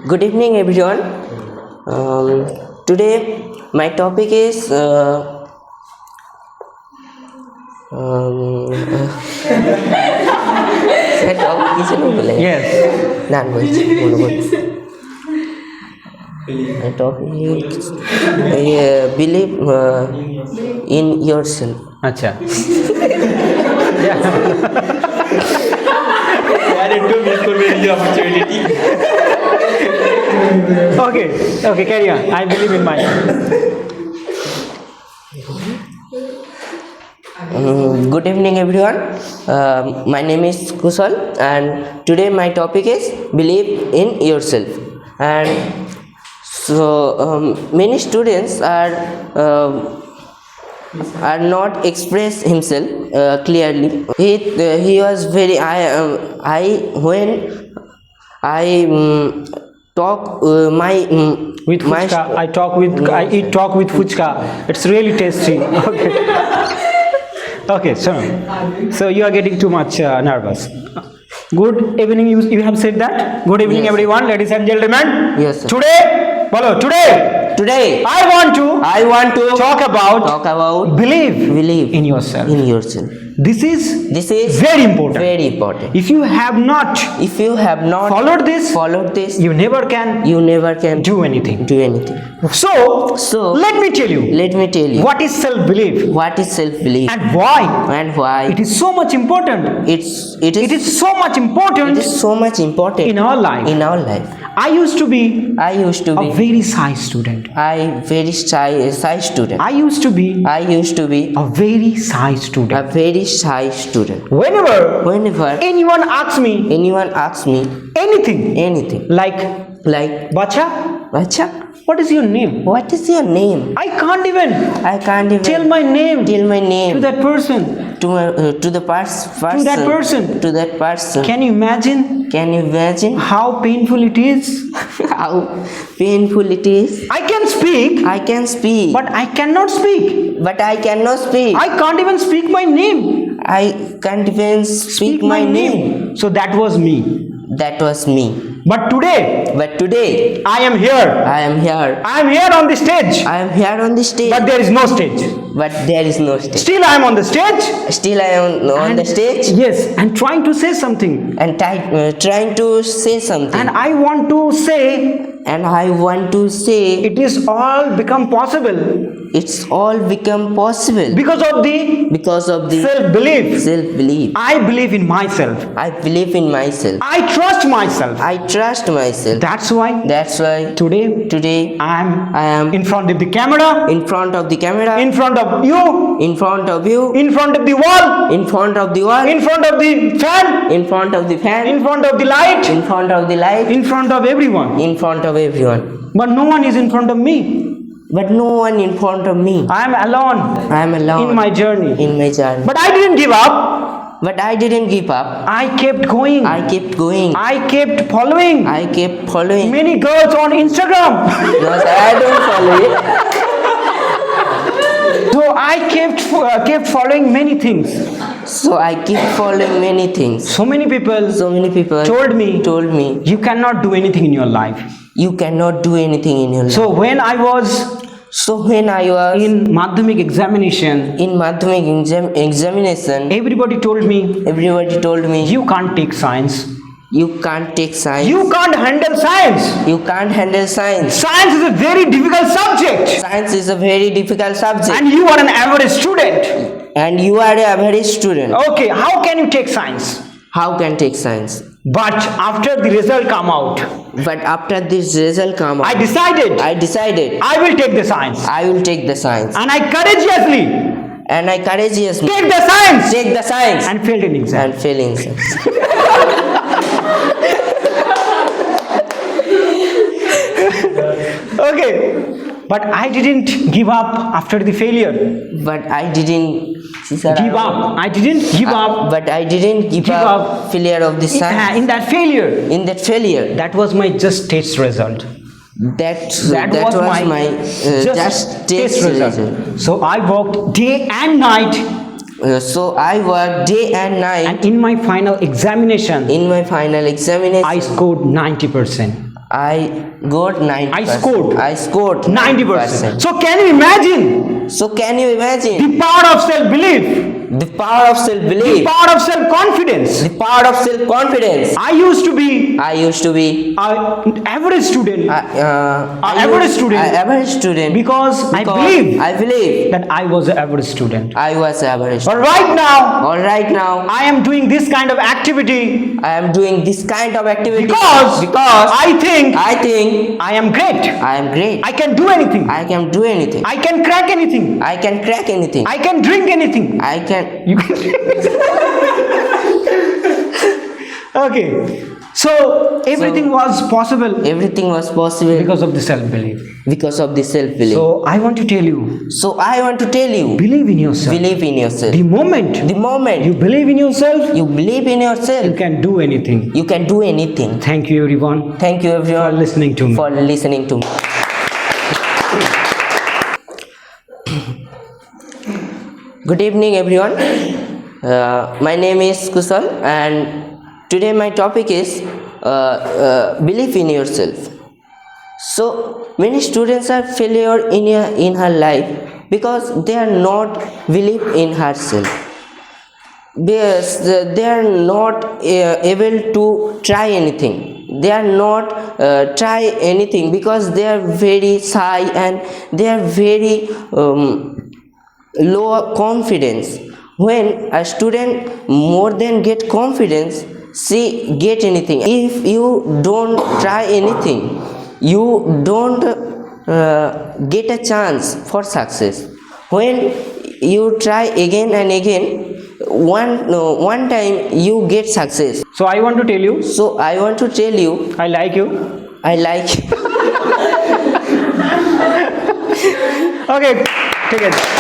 Good evening, everyone. Today, my topic is Yes. My topic is believe in yourself. Acha. Okay, carry on. I believe in myself. Good evening, everyone. My name is Kusal, and today my topic is believe in yourself. And so many students are not express himself clearly. He was very when I talk With fuchka, I eat talk with fuchka. It's really tasty. Okay, so you are getting too much nervous. Good evening. You have said that. Good evening, Yes. everyone, ladies and gentlemen. Yes, sir. Today I I want to talk about believe in yourself. in yourself. This is very important. Very important. If you have not If you have not followed this, you never can never can do anything. do anything. So let me tell you What is self-belief is self-belief and why and why it is so much important. it is so much important so much important in our life. in our life. I used to be I used to a be very shy student. very shy student. I used to be I used to be a very shy student. a very shy student. Whenever anyone asks me anyone asks me anything like Bacha, Bacha, what is your name? what is your name? I can't even Tell my name to that person. to the person To that person. Can you imagine How painful it is. how painful it is? I can speak, but I cannot speak. I cannot speak. I can't even speak my name. I can't even speak my name. So that was me. That was me. But today, I am here. I am here on the stage. I am here on the stage. But there is no stage. Still I am on the stage. Still I am on the stage. Yes, and trying to say something. And trying to say something. And I want to say it is all become possible. It's all become possible Because of the self-belief. I believe in myself. I believe in myself. I trust myself. I trust myself. That's why Today I am in front of the camera, in front of the camera, in front of you, in front of you, in front of the wall, in front of the wall, in front of the fan, in front of the fan, in front of the light, in front of the light, in front of everyone. in front of everyone. But no one is in front of me. But no one in front of me. I am alone. I am alone in my journey. But I didn't give up. I didn't give up. I kept going. I kept going. I kept following. Many girls on Instagram. No, sir, I don't follow it. So I kept following many things. So I keep following many things. So many people told me you cannot do anything in your life. You cannot do anything in your life. So when I was in Madhyamik examination, everybody told me you can't take science. You can't take science. You can't handle science. You can't handle science. Science is a very difficult subject. Science is a very difficult subject. And you are an average student. And you are a very student. Okay, how can you take science? How can take science? But after the result come out, I decided I will take the science. And I courageously take the science and failed in exam. Okay, but I didn't give up after the failure. I didn't give up. But I didn't give up failure of the science. In that failure, that was my just test result. That was my just test result. So I worked day and night. And in my final examination, I scored 90%. I got 90%. I scored 90%. So can you imagine So can you imagine the power of self-belief, the power of the self-belief, power of self-confidence? the power of self-confidence? I used to be I used to be an average student average student. average student because I because believe that I was an average student. I was average. But right now, All right, now I am doing this kind of activity I am doing this kind of activity because I think I am great. I am great. I can do anything. I can do anything. I can crack anything. I can crack anything. I can drink anything. I can. You can. Okay. So everything was possible Everything was possible because of the self-belief. because of the self-belief. So I want to tell you, So I want to tell you, believe in yourself. believe in yourself. The moment The moment you believe in yourself, you believe in you yourself, can do anything. you can do anything. Thank you, everyone, Thank you for everyone listening to me. for listening to me. Good evening everyone. My name is Kusal and today my topic is belief in yourself. So many students are failure in her life because they are not believe in herself. They are not able to try anything. They are not try anything because they are very shy and they are very low confidence. When a student more than get confidence, she get anything. If you don't try anything, you don't get a chance for success. When you try again and again, one time you get success. So I want to tell you, So I want to tell you, I like you. I like Okay, take it.